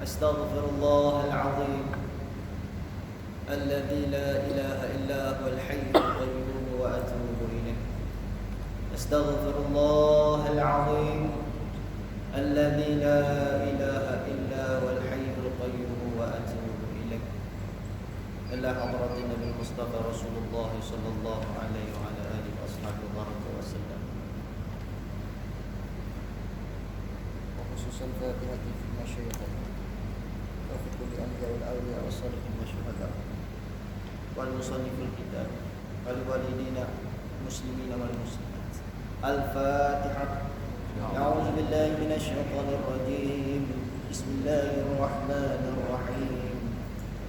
أستغفر الله العظيم الذي لا إله إلا هو الحي القيوم وأتوب إليه. أستغفر الله العظيم الذي لا إله إلا هو الحي القيوم وأتوب إليه. إلى حضرة النبي المصطفى رسول الله صلى الله عليه وعلى آله وأصحابه وبارك وسلم. وخصوصا الفاتحة في مشيئته وفي كل الأنبياء والأولياء والصالحين والشهداء والمصنف الكتاب والوالدين المسلمين والمسلمات. الفاتحة. أعوذ بالله من الشيطان الرجيم. بسم الله الرحمن الرحيم.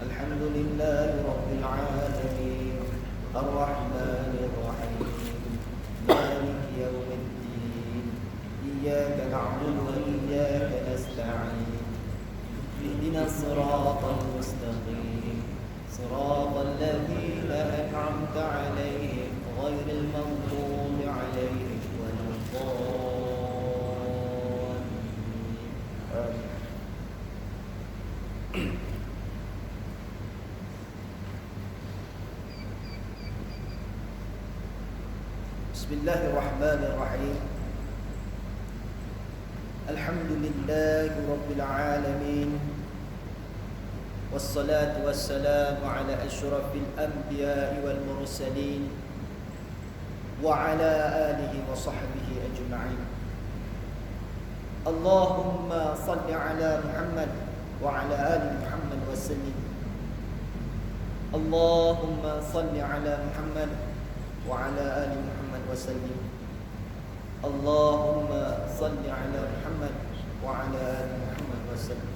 الحمد لله رب العالمين الرحمن الرحيم مالك يوم الدين إياك نعبد وإياك نستعين اهدنا الصراط المستقيم صراط الذين أنعمت عليهم غير المغضوب عليهم ولا الضالين. بسم الله الرحمن الرحيم. الحمد لله رب العالمين والصلاة والسلام على أشرف الأنبياء والمرسلين وعلى آله وصحبه أجمعين. اللهم صل على محمد وعلى آل محمد وسلم. اللهم صل على محمد وعلى آل محمد وسلم. اللهم صل على محمد وعلى آل محمد وسلم.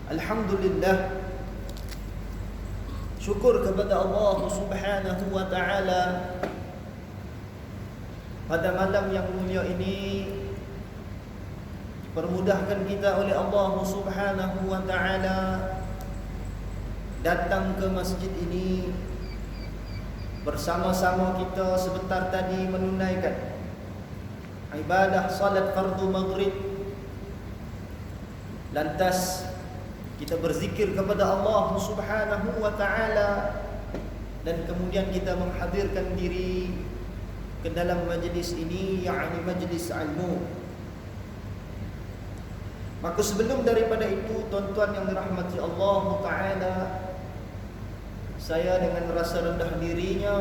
Alhamdulillah, syukur kepada Allah Subhanahu wa taala pada malam yang mulia ini dipermudahkan kita oleh Allah Subhanahu wa taala datang ke masjid ini bersama-sama kita sebentar tadi menunaikan ibadah salat fardu maghrib. Lantas kita berzikir kepada Allah Subhanahu wa taala dan kemudian kita menghadirkan diri ke dalam majlis ini, yakni majlis ilmu. Maka sebelum daripada itu, tuan-tuan yang dirahmati Allah taala, saya dengan rasa rendah dirinya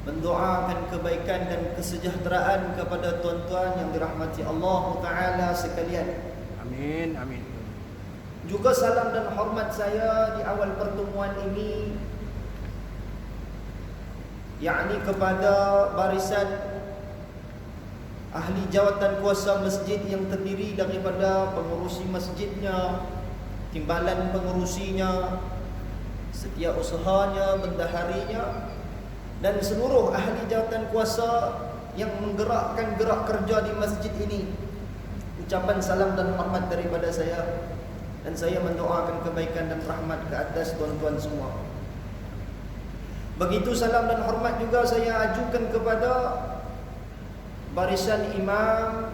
mendoakan kebaikan dan kesejahteraan kepada tuan-tuan yang dirahmati Allah taala sekalian. Amin, amin. Juga salam dan hormat saya di awal pertemuan ini, yakni kepada barisan ahli jawatan kuasa masjid yang terdiri daripada pengurusi masjidnya, timbalan pengurusinya, setiausahanya, bendaharinya, dan seluruh ahli jawatan kuasa yang menggerakkan gerak kerja di masjid ini. Ucapan salam dan rahmat daripada saya, dan saya mendoakan kebaikan dan rahmat ke atas tuan-tuan semua. Begitu salam dan hormat juga saya ajukan kepada barisan imam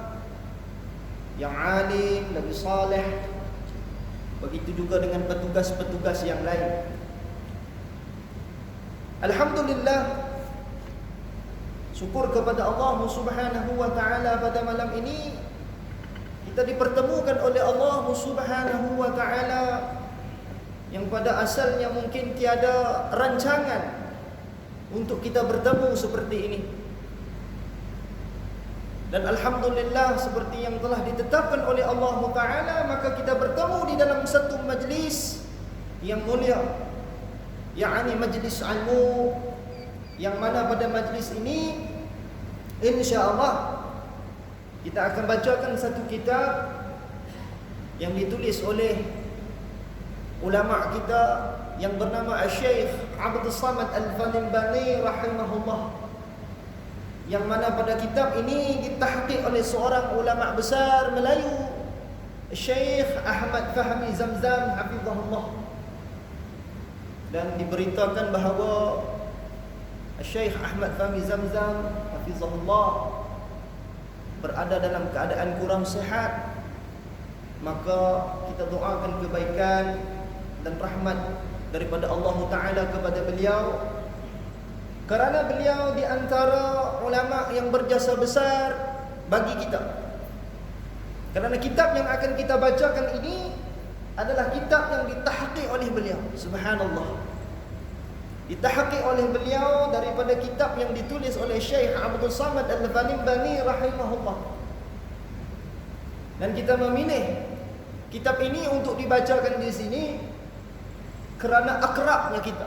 yang alim, lebih saleh. Begitu juga dengan petugas-petugas yang lain. Alhamdulillah, syukur kepada Allah Subhanahu wa taala pada malam ini kita dipertemukan oleh Allah Subhanahu wa taala yang pada asalnya mungkin tiada rancangan untuk kita bertemu seperti ini. Dan alhamdulillah, seperti yang telah ditetapkan oleh Allah taala, maka kita bertemu di dalam satu majlis yang mulia, yakni majlis ilmu, yang mana pada majlis ini insya-Allah kita akan bacakan satu kitab yang ditulis oleh ulama kita yang bernama Syekh Abdul Samad Al-Falinbani rahimahullah, yang mana pada kitab ini ditahqiq oleh seorang ulama besar Melayu, Syekh Ahmad Fahmi Zamzam hafizahullah. Dan diberitakan bahawa Syekh Ahmad Fahmi Zamzam hafizahullah berada dalam keadaan kurang sehat, maka kita doakan kebaikan dan rahmat daripada Allah Ta'ala kepada beliau, kerana beliau di antara ulama yang berjasa besar bagi kita. Kerana kitab yang akan kita bacakan ini adalah kitab yang ditahqiq oleh beliau. Subhanallah, ditahqiq oleh beliau daripada kitab yang ditulis oleh Syekh Abdul Samad Al-Banimbani rahimahullah. Dan kita memilih kitab ini untuk dibacakan di sini kerana akrabnya kita,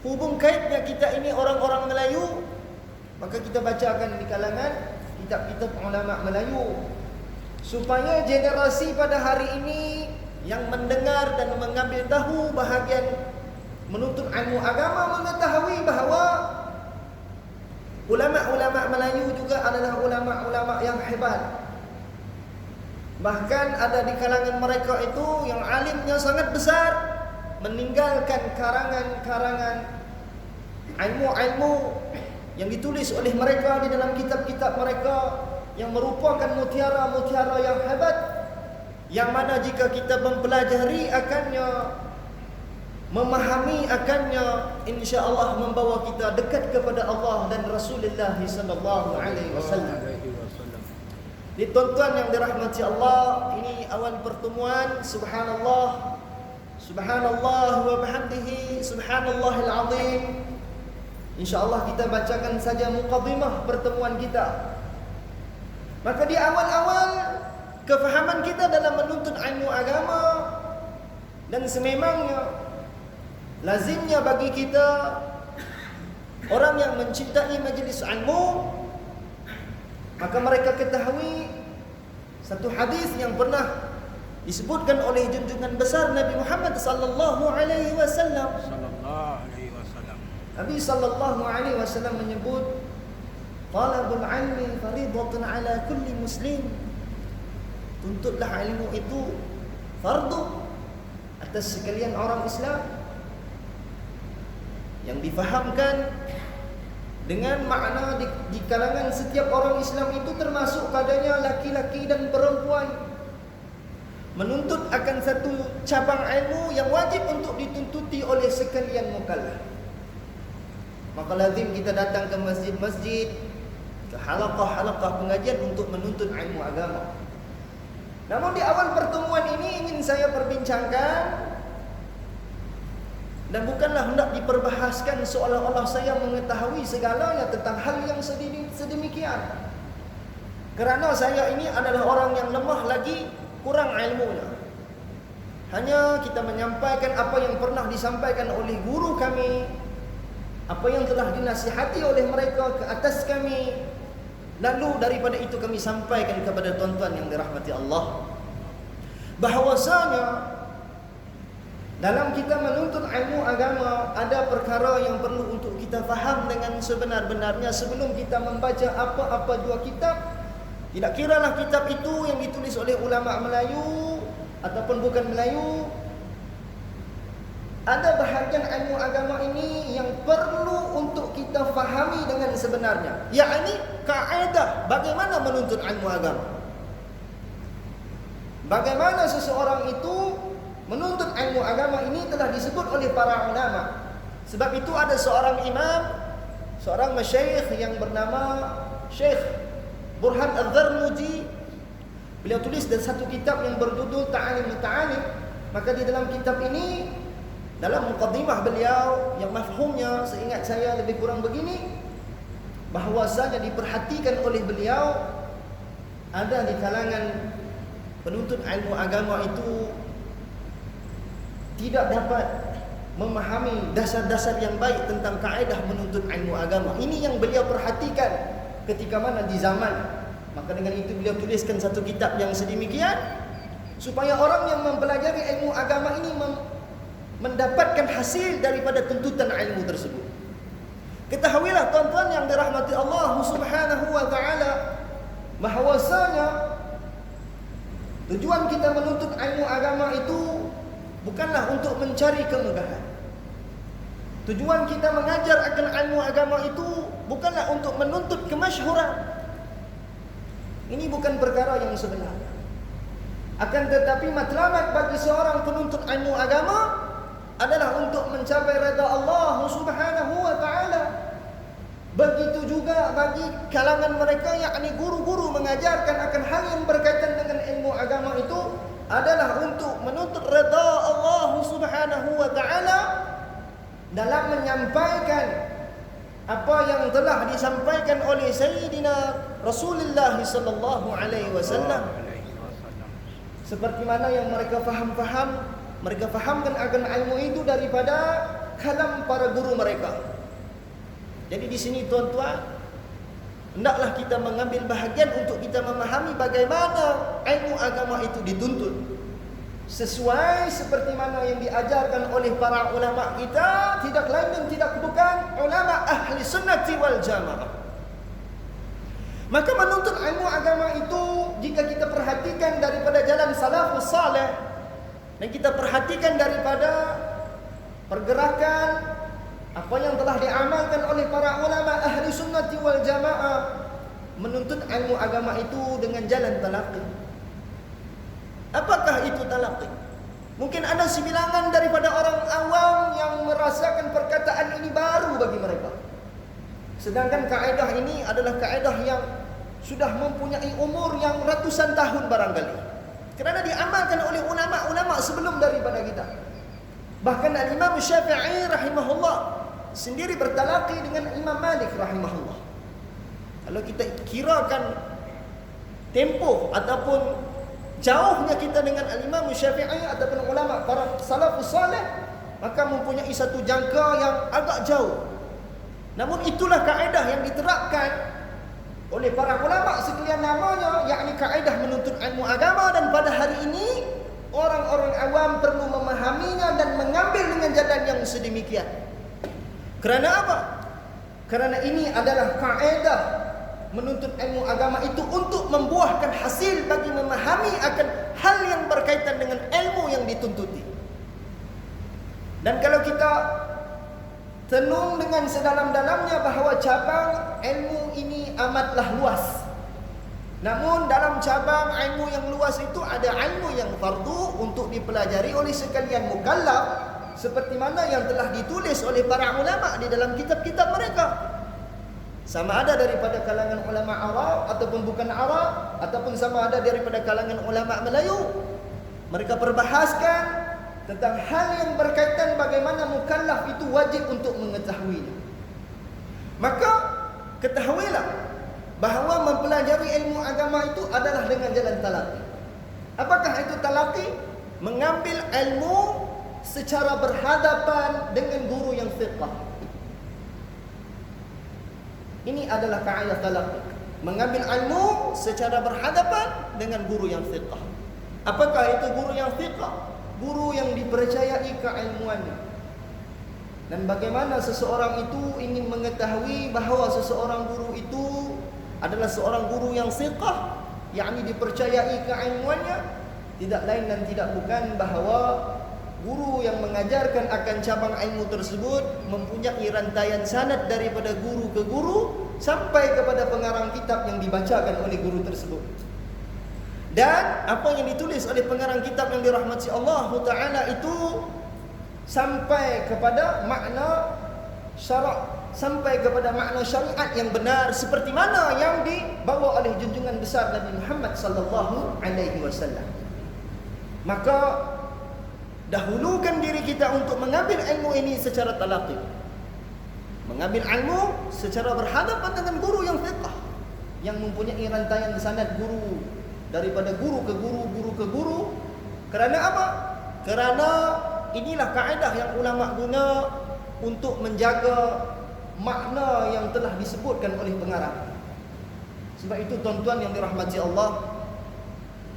hubung kaitnya kita ini orang-orang Melayu, maka kita bacakan di kalangan kitab-kitab ulama Melayu, supaya generasi pada hari ini yang mendengar dan mengambil tahu bahagian menuntut ilmu agama mengetahui bahawa ulama-ulama Melayu juga adalah ulama-ulama yang hebat. Bahkan ada di kalangan mereka itu yang alimnya sangat besar, meninggalkan karangan-karangan ilmu-ilmu yang ditulis oleh mereka di dalam kitab-kitab mereka, yang merupakan mutiara-mutiara yang hebat, yang mana jika kita mempelajari akannya, memahami akannya, insya-Allah membawa kita dekat kepada Allah dan Rasulullah sallallahu alaihi wasallam. Di tuan-tuan yang dirahmati Allah, ini awal pertemuan. Subhanallah, subhanallah wa bihamdihi, subhanallahil azim. InsyaAllah kita bacakan saja muqaddimah pertemuan kita. Maka di awal-awal kefahaman kita dalam menuntut ilmu agama, dan sememangnya lazimnya bagi kita orang yang mencintai majlis ilmu, maka mereka ketahui satu hadis yang pernah disebutkan oleh junjungan besar Nabi Muhammad sallallahu alaihi wasallam. Nabi sallallahu alaihi wasallam menyebut, talabul ilmi fardhatun ala kulli muslim. Tuntutlah ilmu itu fardu atas sekalian orang Islam. Yang difahamkan dengan makna di kalangan setiap orang Islam itu termasuk padanya laki-laki dan perempuan, menuntut akan satu cabang ilmu yang wajib untuk dituntuti oleh sekalian mukallaf. Maka lazim kita datang ke masjid-masjid, ke halaqah-halaqah pengajian untuk menuntut ilmu agama. Namun di awal pertemuan ini ingin saya perbincangkan, dan bukanlah hendak diperbahaskan seolah-olah saya mengetahui segalanya tentang hal yang sedemikian. Kerana saya ini adalah orang yang lemah lagi, kurang ilmunya. Hanya kita menyampaikan apa yang pernah disampaikan oleh guru kami, apa yang telah dinasihati oleh mereka ke atas kami, lalu daripada itu kami sampaikan kepada tuan-tuan yang dirahmati Allah, bahwasanya dalam kita menuntut ilmu agama ada perkara yang perlu untuk kita faham dengan sebenar-benarnya sebelum kita membaca apa-apa jua kitab. Tidak kiralah kitab itu yang ditulis oleh ulama Melayu ataupun bukan Melayu, ada bahagian ilmu agama ini yang perlu untuk kita fahami dengan sebenarnya, yakni kaedah bagaimana menuntut ilmu agama. Bagaimana seseorang itu menuntut ilmu agama ini telah disebut oleh para ulama. Sebab itu ada seorang imam, seorang masyayikh yang bernama Syekh Burhan Al-Dharnuji. Beliau tulis dalam satu kitab yang berjudul Ta'alim Ta'alim. Maka di dalam kitab ini, dalam muqaddimah beliau yang mafhumnya seingat saya lebih kurang begini, bahwasanya diperhatikan oleh beliau ada di kalangan penuntut ilmu agama itu tidak dapat memahami dasar-dasar yang baik tentang kaedah menuntut ilmu agama. Ini yang beliau perhatikan ketika mana di zaman. Maka dengan itu beliau tuliskan satu kitab yang sedemikian, supaya orang yang mempelajari ilmu agama ini mendapatkan hasil daripada tuntutan ilmu tersebut. Ketahuilah tuan-tuan yang dirahmati Allah Subhanahu wa taala, bahwasanya tujuan kita menuntut ilmu agama itu bukanlah untuk mencari kemegahan. Tujuan kita mengajar akan ilmu agama itu bukanlah untuk menuntut kemasyhuran. Ini bukan perkara yang sebenarnya. Akan tetapi matlamat bagi seorang penuntut ilmu agama adalah untuk mencapai redha Allah Subhanahu wa taala. Begitu juga bagi kalangan mereka yakni guru-guru mengajarkan akan hal yang berkaitan dengan ilmu agama itu adalah untuk menuntut redha Allah Subhanahu wa taala dalam menyampaikan apa yang telah disampaikan oleh Sayyidina Rasulullah sallallahu alaihi wasallam. Seperti mana yang mereka fahamkan akan ilmu itu daripada kalam para guru mereka. Jadi di sini tuan-tuan, hendaklah kita mengambil bahagian untuk kita memahami bagaimana ilmu agama itu dituntut sesuai seperti mana yang diajarkan oleh para ulama kita, tidak lain dan tidak bukan ulama ahli sunnati wal jamaah. Maka menuntut ilmu agama itu jika kita perhatikan daripada jalan salafus saleh dan kita perhatikan daripada pergerakan apa yang telah diamalkan oleh para ulama ahli sunnati wal jamaah, menuntut ilmu agama itu dengan jalan talaqi. Apakah itu talaqi? Mungkin ada sebilangan daripada orang awam yang merasakan perkataan ini baru bagi mereka. Sedangkan kaedah ini adalah kaedah yang sudah mempunyai umur yang ratusan tahun barangkali. Kerana diamalkan oleh ulama-ulama sebelum daripada kita. Bahkan Imam Syafi'i rahimahullah sendiri bertalaqi dengan Imam Malik rahimahullah. Kalau kita kirakan tempoh ataupun jauhnya kita dengan Imam Syafi'i ataupun ulama para salafus salih, maka mempunyai satu jangka yang agak jauh. Namun itulah kaedah yang diterapkan oleh para ulama sekalian namanya, yakni kaedah menuntut ilmu agama, dan pada hari ini orang-orang awam perlu memahaminya dan mengambil dengan jalan yang sedemikian. Kerana apa? Kerana ini adalah kaedah menuntut ilmu agama itu untuk membuahkan hasil bagi memahami akan hal yang berkaitan dengan ilmu yang dituntuti. Dan kalau kita tenung dengan sedalam-dalamnya bahawa cabang ilmu ini amatlah luas. Namun dalam cabang ilmu yang luas itu ada ilmu yang fardu untuk dipelajari oleh sekalian mukallaf, seperti mana yang telah ditulis oleh para ulama di dalam kitab-kitab mereka. Sama ada daripada kalangan ulama Arab ataupun bukan Arab, ataupun sama ada daripada kalangan ulama Melayu. Mereka perbahaskan tentang hal yang berkaitan bagaimana mukallaf itu wajib untuk mengetahuinya. Maka ketahuilah bahawa mempelajari ilmu agama itu adalah dengan jalan talaqi. Apakah itu talaqi? Mengambil ilmu secara berhadapan dengan guru yang fiqh. Ini adalah kaedah talaqi. Mengambil ilmu secara berhadapan dengan guru yang fiqh. Apakah itu guru yang fiqh? Guru yang dipercayai keilmuannya. Dan bagaimana seseorang itu ingin mengetahui bahawa seseorang guru itu adalah seorang guru yang siqah, yakni dipercayai keilmuannya, tidak lain dan tidak bukan bahawa guru yang mengajarkan akan cabang ilmu tersebut mempunyai rantaian sanad daripada guru ke guru sampai kepada pengarang kitab yang dibacakan oleh guru tersebut. Dan apa yang ditulis oleh pengarang kitab yang dirahmati Allah Ta'ala itu sampai kepada makna syarak, sampai kepada makna syariat yang benar seperti mana yang dibawa oleh junjungan besar Nabi Muhammad sallallahu alaihi wasallam. Maka dahulukan diri kita untuk mengambil ilmu ini secara talaqi. Mengambil ilmu secara berhadapan dengan guru yang fiqh, yang mempunyai rantaian sanad guru daripada guru ke guru, guru ke guru. Kerana apa? Kerana inilah kaedah yang ulama guna untuk menjaga makna yang telah disebutkan oleh pengarang. Sebab itu tuan-tuan yang dirahmati Allah,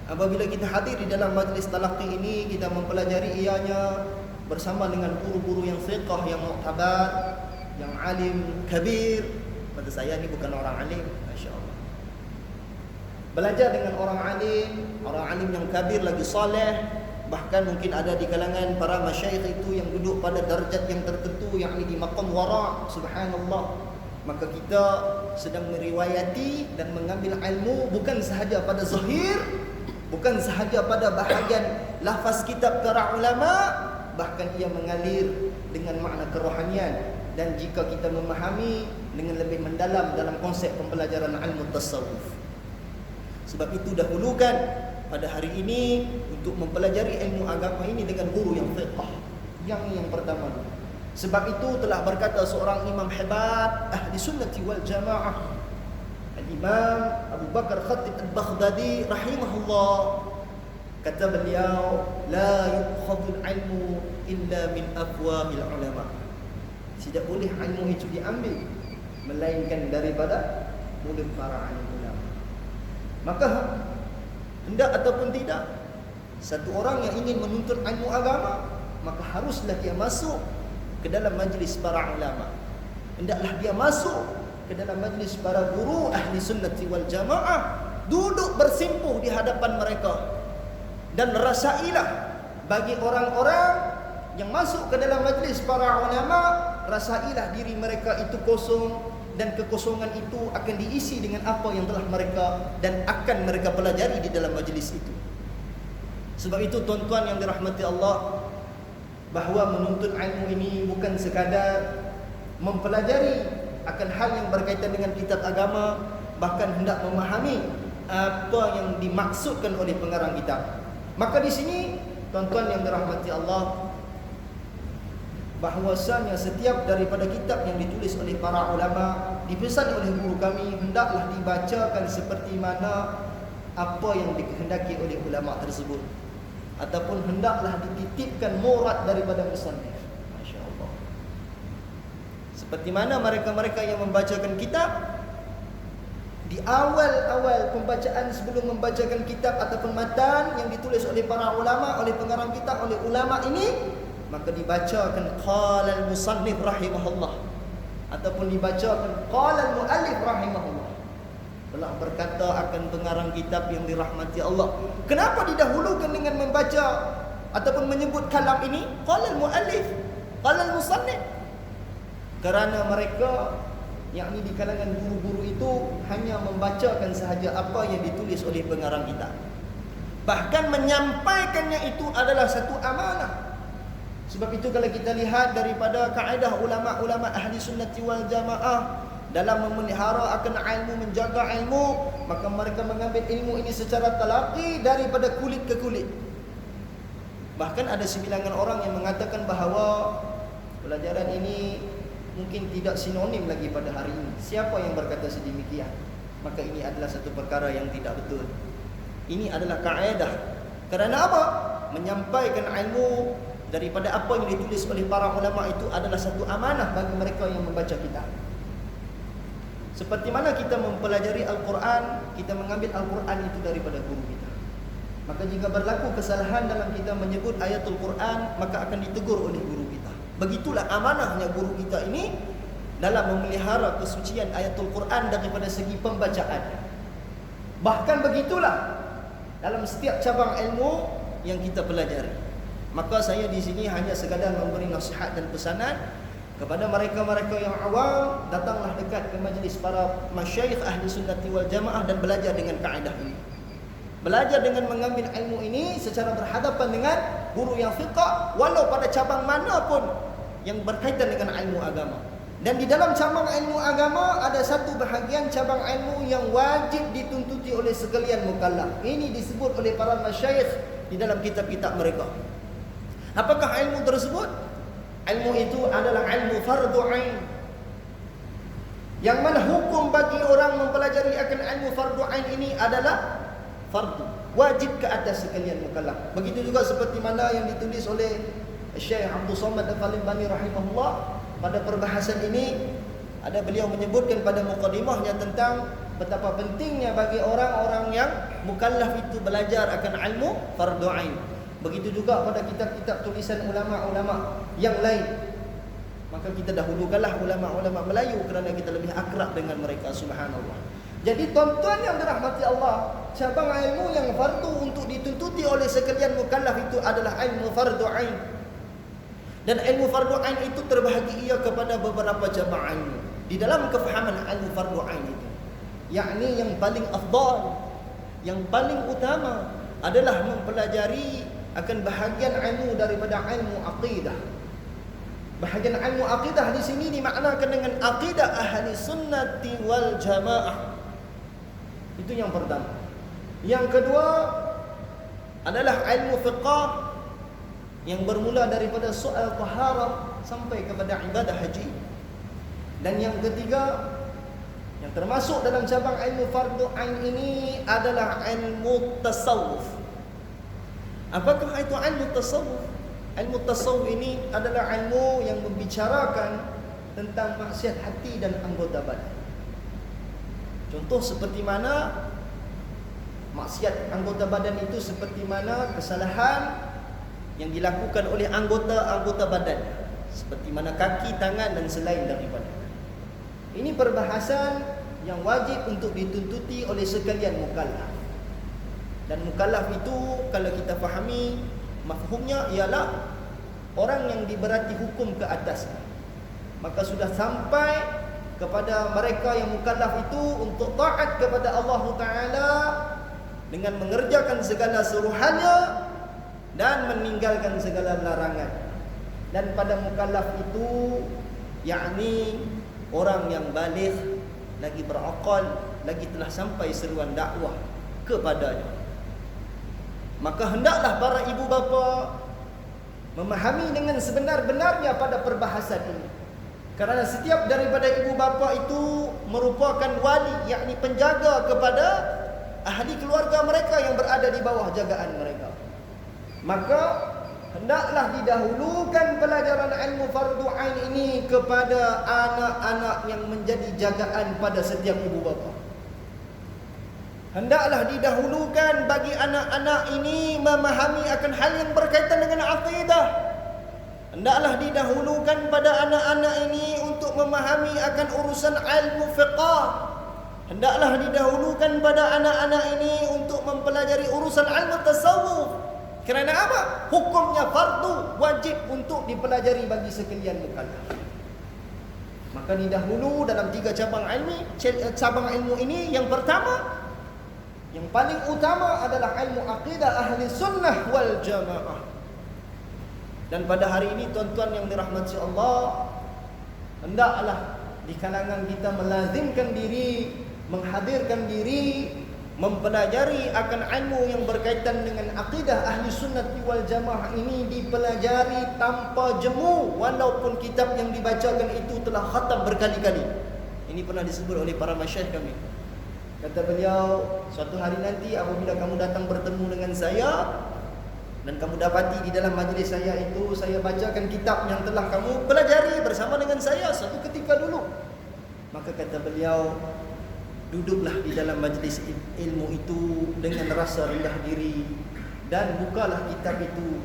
apabila kita hadir di dalam majlis talaqi ini, kita mempelajari ianya bersama dengan guru-guru yang fiqh, yang mu'tabar, yang alim kabir. Pada saya ni bukan orang alim, masya-Allah. Belajar dengan orang alim yang kabir lagi saleh, bahkan mungkin ada di kalangan para masyayikh itu yang duduk pada darjat yang tertentu, yakni di maqam wara', subhanallah, maka kita sedang meriwayati dan mengambil ilmu bukan sahaja pada zahir, bukan sahaja pada bahagian lafaz kitab para ulama, bahkan ia mengalir dengan makna kerohanian. Dan jika kita memahami dengan lebih mendalam dalam konsep pembelajaran ilmu tasawuf. Sebab itu dahulukan pada hari ini untuk mempelajari ilmu agama ini dengan guru yang fiqh. Yang pertama. Sebab itu telah berkata seorang imam hebat ahli sunnati wal jamaah, Al-Imam Abu Bakar Khatib Al-Baghdadi rahimahullah, kata beliau, la yukhadul ilmu illa min afwahil ulama. Tidak boleh ilmu itu diambil melainkan daripada mulut para alim ulama. Maka hendak ataupun tidak, satu orang yang ingin menuntut ilmu agama, maka haruslah dia masuk ke dalam majlis para ulama. Hendaklah dia masuk ke dalam majlis para guru ahli sunnati wal jamaah, duduk bersimpuh di hadapan mereka. Dan rasailah bagi orang-orang yang masuk ke dalam majlis para ulama, rasailah diri mereka itu kosong, dan kekosongan itu akan diisi dengan apa yang telah mereka dan akan mereka pelajari di dalam majlis itu. Sebab itu tuan-tuan yang dirahmati Allah, bahawa menuntut ilmu ini bukan sekadar mempelajari akan hal yang berkaitan dengan kitab agama, bahkan hendak memahami apa yang dimaksudkan oleh pengarang kitab. Maka di sini tuan-tuan yang dirahmati Allah, bahwasanya setiap daripada kitab yang ditulis oleh para ulama, dipesan oleh guru kami, hendaklah dibacakan seperti mana apa yang dikehendaki oleh ulama tersebut, ataupun hendaklah dititipkan murad daripada musannif. Masya-Allah. Seperti mana mereka-mereka yang membacakan kitab, di awal-awal pembacaan sebelum membacakan kitab ataupun matan yang ditulis oleh para ulama, oleh pengarang kitab, oleh ulama ini, maka dibacakan qala al-musannif rahimahullah, ataupun dibacakan qala al-muallif rahimahullah. Telah berkata akan pengarang kitab yang dirahmati Allah. Kenapa didahulukan dengan membaca ataupun menyebut kalam ini qala al-muallif, qala al-musannif? Kerana mereka, yakni di kalangan guru-guru itu, hanya membacakan sahaja apa yang ditulis oleh pengarang kitab. Bahkan menyampaikannya itu adalah satu amanah. Sebab itu kalau kita lihat daripada kaedah ulama-ulama ahli sunnati wal jamaah dalam memelihara akan ilmu, menjaga ilmu, maka mereka mengambil ilmu ini secara talaqi daripada kulit ke kulit. Bahkan ada sebilangan orang yang mengatakan bahawa pelajaran ini mungkin tidak sinonim lagi pada hari ini. Siapa yang berkata sedemikian? Maka ini adalah satu perkara yang tidak betul. Ini adalah kaedah. Kerana apa? Menyampaikan ilmu daripada apa yang ditulis oleh para ulama itu adalah satu amanah bagi mereka yang membaca kitab. Seperti mana kita mempelajari Al-Quran, kita mengambil Al-Quran itu daripada guru kita. Maka jika berlaku kesalahan dalam kita menyebut ayatul Quran, maka akan ditegur oleh guru kita. Begitulah amanahnya guru kita ini dalam memelihara kesucian ayatul Quran daripada segi pembacaan. Bahkan begitulah dalam setiap cabang ilmu yang kita pelajari. Maka saya di sini hanya sekadar memberi nasihat dan pesanan kepada mereka-mereka yang awam, datanglah dekat ke majlis para masyayikh ahli sunnati wal jamaah dan belajar dengan kaedah ini. Belajar dengan mengambil ilmu ini secara berhadapan dengan guru yang fiqh, walau pada cabang mana pun yang berkaitan dengan ilmu agama. Dan di dalam cabang ilmu agama ada satu bahagian cabang ilmu yang wajib dituntuti oleh sekalian mukallaf. Ini disebut oleh para masyayikh di dalam kitab-kitab mereka. Apakah ilmu tersebut? Ilmu itu adalah ilmu fardu ain. Yang mana hukum bagi orang mempelajari akan ilmu fardu ain ini adalah fardu, wajib ke atas sekalian mukallaf. Begitu juga seperti mana yang ditulis oleh Syekh Abdul Somad Al-Albani rahimahullah pada perbahasan ini. Ada beliau menyebutkan pada muqaddimahnya tentang betapa pentingnya bagi orang-orang yang mukallaf itu belajar akan ilmu fardu ain. Begitu juga pada kitab-kitab tulisan ulama-ulama yang lain. Maka kita dahulukanlah ulama-ulama Melayu kerana kita lebih akrab dengan mereka, subhanallah. Jadi tuan-tuan yang dirahmati Allah, cabang ilmu yang fardu untuk dituntuti oleh sekalian mukallaf itu adalah ilmu fardu ain. Dan ilmu fardu ain itu terbahagi ia kepada beberapa cabang ilmu. di dalam kefahaman ilmu fardu ain itu, yakni yang paling afdal, yang paling utama adalah mempelajari akan bahagian ilmu daripada ilmu aqidah. Bahagian ilmu aqidah di sini dimaknakan dengan aqidah ahli sunnati wal jamaah. Itu yang pertama. Yang kedua adalah ilmu fiqh yang bermula daripada soal taharah sampai kepada ibadah haji. Dan yang ketiga yang termasuk dalam cabang ilmu fardu ain ini adalah ilmu tasawuf. Apakah itu ilmu tasawuf? Ilmu tasawuf ini adalah ilmu yang membicarakan tentang maksiat hati dan anggota badan. Contoh seperti mana maksiat anggota badan itu, seperti mana kesalahan yang dilakukan oleh anggota-anggota badan, seperti mana kaki, tangan dan selain daripada. Ini perbahasan yang wajib untuk dituntuti oleh sekalian mukallaf. Dan mukallaf itu kalau kita fahami mafhumnya ialah orang yang diberati hukum ke atasnya. Maka sudah sampai kepada mereka yang mukallaf itu untuk taat kepada Allah Ta'ala dengan mengerjakan segala suruhannya dan meninggalkan segala larangan. Dan pada mukallaf itu yakni orang yang baligh, lagi berakal, lagi telah sampai seruan dakwah kepadanya. Maka hendaklah para ibu bapa memahami dengan sebenar-benarnya pada perbahasan ini. Kerana setiap daripada ibu bapa itu merupakan wali, yakni penjaga kepada ahli keluarga mereka yang berada di bawah jagaan mereka. Maka hendaklah didahulukan pelajaran ilmu fardu ain ini kepada anak-anak yang menjadi jagaan pada setiap ibu bapa. Hendaklah didahulukan bagi anak-anak ini memahami akan hal yang berkaitan dengan akidah. Hendaklah didahulukan pada anak-anak ini untuk memahami akan urusan ilmu fiqh. Hendaklah didahulukan pada anak-anak ini untuk mempelajari urusan ilmu tasawuf. Kerana apa? Hukumnya fardu, wajib untuk dipelajari bagi sekalian mukallaf. Maka didahulu dalam 3 cabang ilmu ini. Yang pertama, yang paling utama adalah ilmu aqidah ahli sunnah wal jamaah. Dan pada hari ini tuan-tuan yang dirahmati Allah, hendaklah di kalangan kita melazimkan diri, menghadirkan diri, mempelajari akan ilmu yang berkaitan dengan aqidah ahli sunnah wal jamaah ini dipelajari tanpa jemu, walaupun kitab yang dibacakan itu telah khatam berkali-kali. Ini pernah disebut oleh para masyayikh kami. Kata beliau, suatu hari nanti apabila kamu datang bertemu dengan saya dan kamu dapati di dalam majlis saya itu saya bacakan kitab yang telah kamu pelajari bersama dengan saya suatu ketika dulu, maka kata beliau, duduklah di dalam majlis ilmu itu dengan rasa rendah diri dan bukalah kitab itu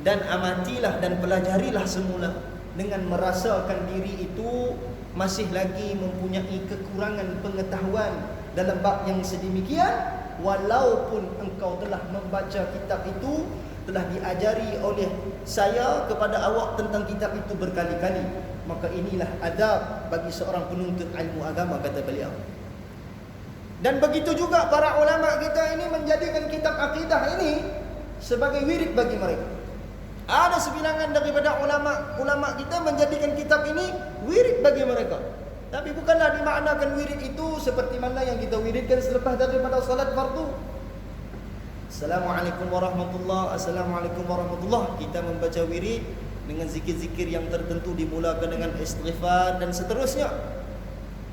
dan amatilah dan pelajarilah semula dengan merasakan diri itu masih lagi mempunyai kekurangan pengetahuan dalam bab yang sedemikian, walaupun engkau telah membaca kitab itu, telah diajari oleh saya kepada awak tentang kitab itu berkali-kali. Maka inilah adab bagi seorang penuntut ilmu agama, kata beliau. Dan begitu juga para ulama kita ini menjadikan kitab akidah ini sebagai wirid bagi mereka. Ada sebilangan daripada ulama kita menjadikan kitab ini wirid bagi mereka. Tapi bukanlah dimaknakan wirid itu seperti mana yang kita wiridkan selepas daripada salat fardu. Assalamualaikum warahmatullahi, assalamualaikum warahmatullahi. Kita membaca wirid dengan zikir-zikir yang tertentu, dimulakan dengan istighfar dan seterusnya.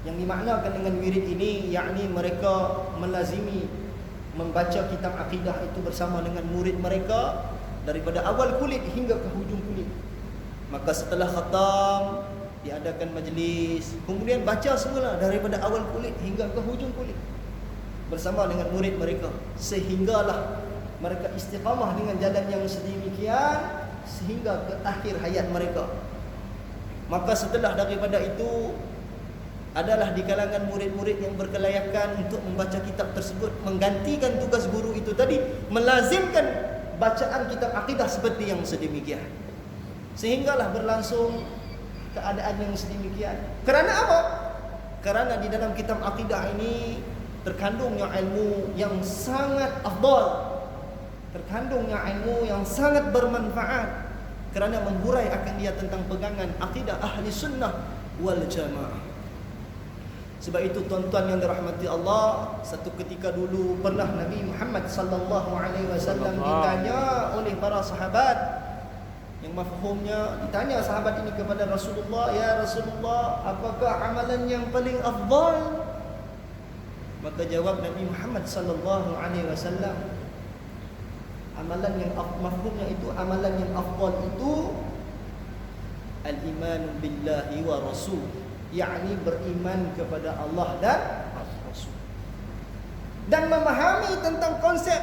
Yang dimaknakan dengan wirid ini yakni mereka melazimi membaca kitab akidah itu bersama dengan murid mereka daripada awal kulit hingga ke hujung kulit. Maka setelah khatam diadakan majlis, kemudian baca semula daripada awal kulit hingga ke hujung kulit bersama dengan murid mereka, sehinggalah mereka istiqamah dengan jalan yang sedemikian sehingga ke akhir hayat mereka. Maka setelah daripada itu adalah di kalangan murid-murid yang berkelayakan untuk membaca kitab tersebut, menggantikan tugas guru itu tadi, melazimkan bacaan kitab akidah seperti yang sedemikian, sehinggalah berlangsung keadaan yang sedemikian. Kerana apa? Kerana di dalam kitab akidah ini terkandungnya ilmu yang sangat afdal, terkandungnya ilmu yang sangat bermanfaat, kerana menghurai akan dia tentang pegangan akidah ahli sunnah wal jamaah. Sebab itu tuan-tuan yang dirahmati Allah, satu ketika dulu pernah Nabi Muhammad sallallahu alaihi wasallam ditanya oleh para sahabat yang mafhumnya, ditanya sahabat ini kepada Rasulullah, "Ya Rasulullah, apakah amalan yang paling afdal?" Maka jawab Nabi Muhammad sallallahu alaihi wasallam, amalan yang mafhumnya itu, amalan yang afdal itu al-iman billahi wa rasul, yakni beriman kepada Allah dan Rasul, dan memahami tentang konsep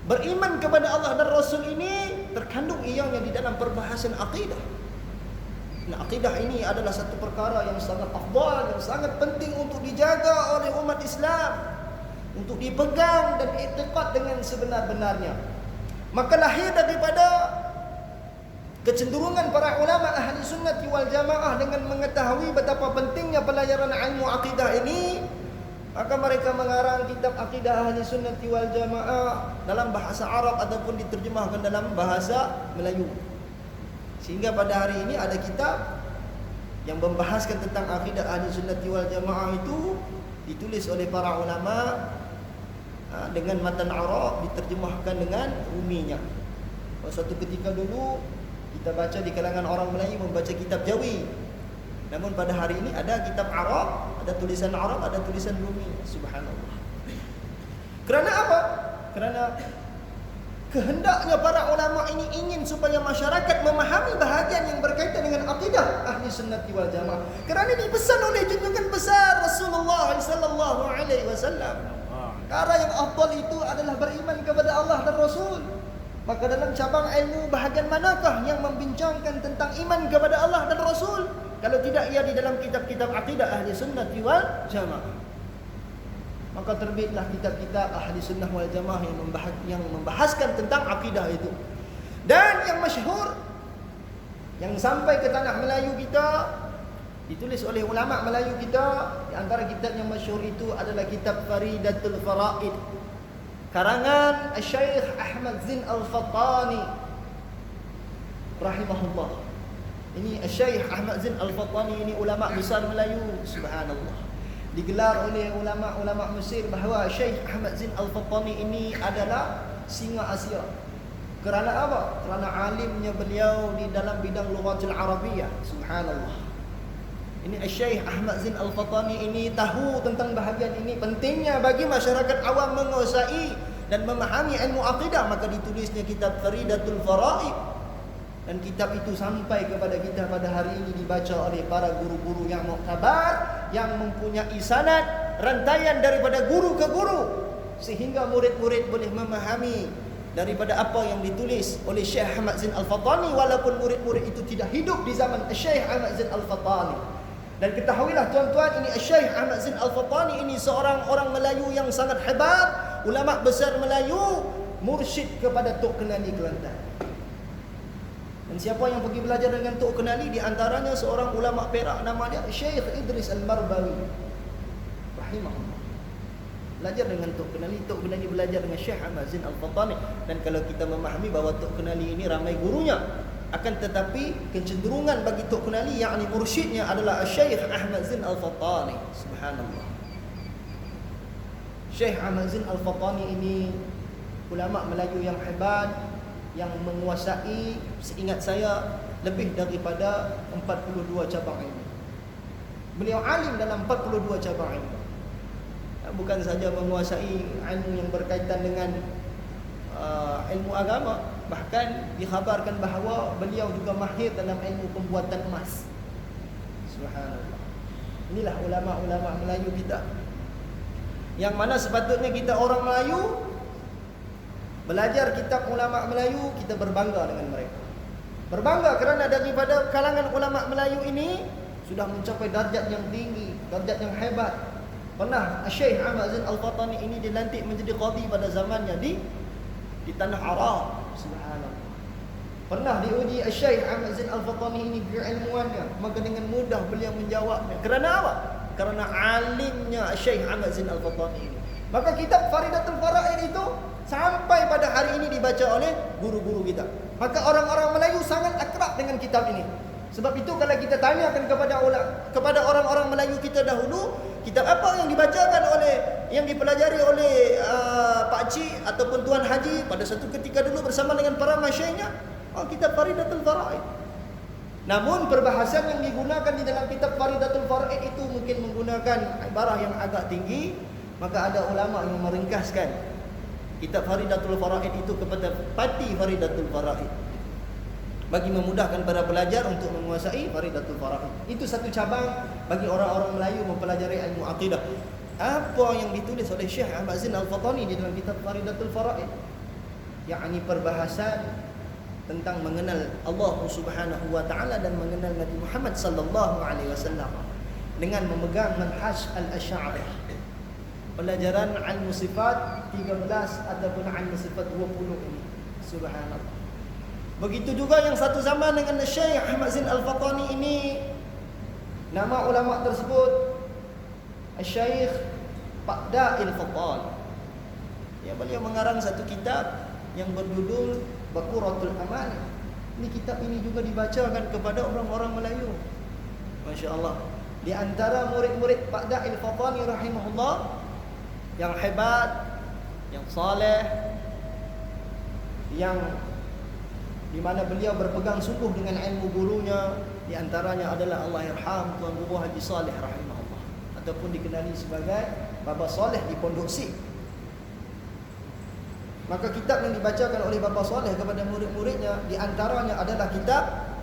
beriman kepada Allah dan Rasul ini terkandung ianya di dalam perbahasan akidah. Nah, akidah ini adalah satu perkara yang sangat afdal, yang sangat penting untuk dijaga oleh umat Islam, untuk dipegang dan i'tiqad dengan sebenar-benarnya. Maka lahir daripada kecenderungan para ulama ahli sunnah wal jamaah dengan mengetahui betapa pentingnya pelajaran ilmu akidah ini, maka mereka mengarang kitab akidah ahli sunnah wal jamaah dalam bahasa Arab ataupun diterjemahkan dalam bahasa Melayu. Sehingga pada hari ini ada kitab yang membahaskan tentang akidah ahli sunnah wal jamaah itu ditulis oleh para ulama dengan matan Arab, diterjemahkan dengan ruminya. Suatu ketika dulu kita baca di kalangan orang Melayu membaca kitab Jawi. Namun pada hari ini ada kitab Arab, ada tulisan Arab, ada tulisan Rumi. Subhanallah. Kerana apa? Kerana kehendaknya para ulama ini ingin supaya masyarakat memahami bahagian yang berkaitan dengan akidah ahli sunnah wal jamaah. Kerana dipesan oleh junjungan besar Rasulullah sallallahu alaihi wasallam, perkara yang afdal itu adalah beriman kepada Allah dan Rasul. Maka dalam cabang ilmu bahagian manakah yang membincangkan tentang iman kepada Allah dan Rasul, kalau tidak ia di dalam kitab-kitab akidah ahli sunnah wal jamaah? Maka terbitlah kitab-kitab ahli sunnah wal jamaah yang membahaskan tentang akidah itu. Dan yang masyhur, yang sampai ke tanah Melayu kita, ditulis oleh ulama Melayu kita, di antara kitab yang masyhur itu adalah kitab Faridatul Faraid, karangan Syekh Ahmad Zin Al-Fattani rahimahullah. Ini Syekh Ahmad Zin Al-Fattani ini ulama besar Melayu, subhanallah. Digelar oleh ulama-ulama Mesir bahawa Syekh Ahmad Zin Al-Fattani ini adalah singa Asia. Kerana apa? Kerana alimnya beliau di dalam bidang lughatul Arabiyah, subhanallah. Ini Syekh Ahmad Zin Al-Fattani ini tahu tentang bahagian ini, pentingnya bagi masyarakat awam menguasai dan memahami ilmu akidah. Maka ditulisnya kitab Faridatul Faraid, dan kitab itu sampai kepada kita pada hari ini, dibaca oleh para guru-guru yang muktabar, yang mempunyai sanad rantaian daripada guru ke guru, sehingga murid-murid boleh memahami daripada apa yang ditulis oleh Syekh Ahmad Zin Al-Fattani, walaupun murid-murid itu tidak hidup di zaman Syekh Ahmad Zin Al-Fattani. Dan ketahuilah tuan-tuan, ini Syekh Ahmad Zin Al-Fattani ini seorang orang Melayu yang sangat hebat, ulama besar Melayu, mursyid kepada Tok Kenali Kelantan. Dan siapa yang pergi belajar dengan Tok Kenali, di antaranya seorang ulama Perak, nama dia Syekh Idris Al-Marbawi rahimahullah. Belajar dengan Tok Kenali belajar dengan Syekh Ahmad Zin Al-Fattani. Dan kalau kita memahami bahawa Tok Kenali ini ramai gurunya, akan tetapi kecenderungan bagi Tok Kenali, yakni mursyidnya adalah Syekh Ahmad Zin Al-Fattani. Subhanallah. Syekh Ahmad Zin Al-Fattani ini ulama Melayu yang hebat, yang menguasai, seingat saya, lebih daripada 42 cabang ilmu. Beliau alim dalam 42 cabang ilmu. Bukan saja menguasai ilmu yang berkaitan dengan ilmu agama, bahkan dikhabarkan bahawa beliau juga mahir dalam ilmu pembuatan emas. Subhanallah. Inilah ulama-ulama Melayu kita, yang mana sepatutnya kita orang Melayu belajar kitab ulama Melayu, kita berbangga dengan mereka. Berbangga kerana daripada kalangan ulama Melayu ini sudah mencapai darjat yang tinggi, darjat yang hebat. Pernah Syekh Ahmad Zin Al-Fattani ini dilantik menjadi qadhi pada zamannya di tanah Arab. Subhanallah. Pernah diuji Syekh Ahmad Zain Al-Fatani ini keilmuannya, maka dengan mudah beliau menjawabnya. Kerana apa? Kerana alimnya Syekh Ahmad Zain Al-Fatani ini. Maka kitab Faridatul Faraid itu sampai pada hari ini dibaca oleh guru-guru kita. Maka orang-orang Melayu sangat akrab dengan kitab ini. Sebab itu kalau kita tanyakan kepada orang-orang Melayu kita dahulu, kitab apa yang dibacakan oleh, yang dipelajari oleh Pak Cik ataupun Tuan Haji pada satu ketika dulu bersama dengan para masyayikhnya, kitab Faridatul Faraid. Namun perbahasan yang digunakan di dalam kitab Faridatul Faraid itu mungkin menggunakan ibarah yang agak tinggi, maka ada ulama yang meringkaskan kitab Faridatul Faraid itu kepada pati Faridatul Faraid, bagi memudahkan para pelajar untuk menguasai Faridatul Faraid. Itu satu cabang bagi orang-orang Melayu mempelajari ilmu akidah. Apa yang ditulis oleh Syekh Ahmad Zain Al-Fatani di dalam kitab Faridatul Faraid, yakni perbahasan tentang mengenal Allah Subhanahu wa taala dan mengenal Nabi Muhammad sallallahu alaihi wasallam dengan memegang manhaj al-Asy'ariyah. Pelajaran ilmu sifat 13 ataupun ilmu sifat 20 ini. Subhanallah. Begitu juga yang satu zaman dengan Syekh Ahmad Zain Al-Fatani ini, nama ulama tersebut Syekh Paqda'il Fattal. Ya, beliau mengarang satu kitab yang berjudul Baquratul Amal. Ini kitab ini juga dibacakan kepada orang-orang Melayu. Masya Allah. Di antara murid-murid Paqda'il Fatani rahimahullah yang hebat, yang saleh, yang di mana beliau berpegang sungguh dengan ilmu gurunya, di antaranya adalah Allahyarham Tuan Guru Haji Saleh rahimahullah, ataupun dikenali sebagai Baba Saleh di Pondok C. Maka kitab yang dibacakan oleh Bapa Saleh kepada murid-muridnya di antaranya adalah kitab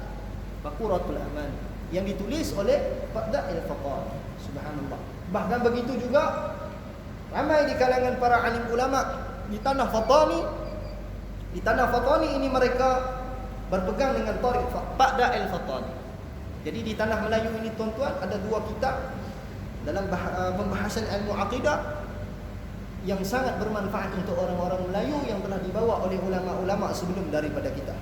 Baquratul Aman yang ditulis oleh Paqda'il Fattal. Subhanallah. Bahkan begitu juga ramai di kalangan para alim ulama di tanah Fatani. Di tanah Fatani ini mereka berpegang dengan tariq Paqda'il Fattal. Jadi di tanah Melayu ini tuan-tuan ada dua kitab dalam pembahasan ilmu akidah yang sangat bermanfaat untuk orang-orang Melayu yang telah dibawa oleh ulama-ulama sebelum daripada kita.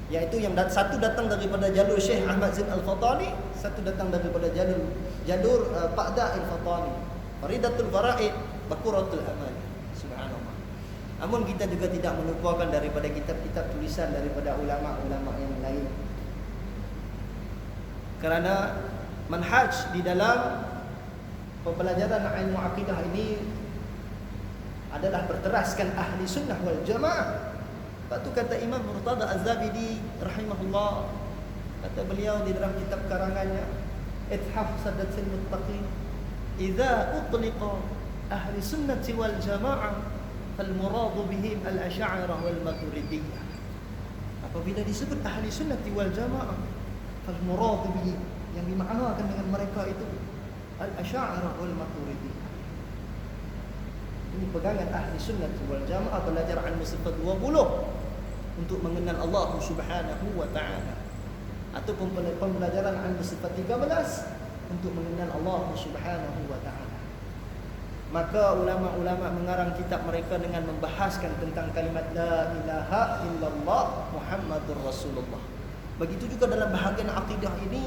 Yaitu yang satu datang daripada jalur Syekh Ahmad Zain Al-Fatani, satu datang daripada jalur Paqda'il Fatani. Faridatul Faraid, Baquratul Amal. Subhanallah. Namun kita juga tidak melupakan daripada kitab-kitab tulisan daripada ulama-ulama yang lain. Kerana manhaj di dalam pembelajaran ilmu akidah ini adalah berteraskan ahli sunnah wal jamaah. Lepas tu kata Imam Murtada Az-Zabidi rahimahullah, kata beliau di dalam kitab karangannya Ithaf Sadatul Muttaqin, idza utliqa ahli sunnah wal jamaah fal murad bihim al-asy'ariyah wal maturidiyah. Apabila disebut ahli sunnah wal jamaah, fal murad bihim, yang dimaknakan dengan mereka itu al-asy'ariyah wal maturidiyah. Ini pegangan ahli sunnah wal jamaah, belajar ilmu sifat 20 untuk mengenal Allah Subhanahu wa taala, ataupun pembelajaran ilmu sifat 13 untuk mengenal Allah Subhanahu wa taala. Maka ulama-ulama mengarang kitab mereka dengan membahaskan tentang kalimat la ilaha illallah Muhammadur Rasulullah. Begitu juga dalam bahagian akidah ini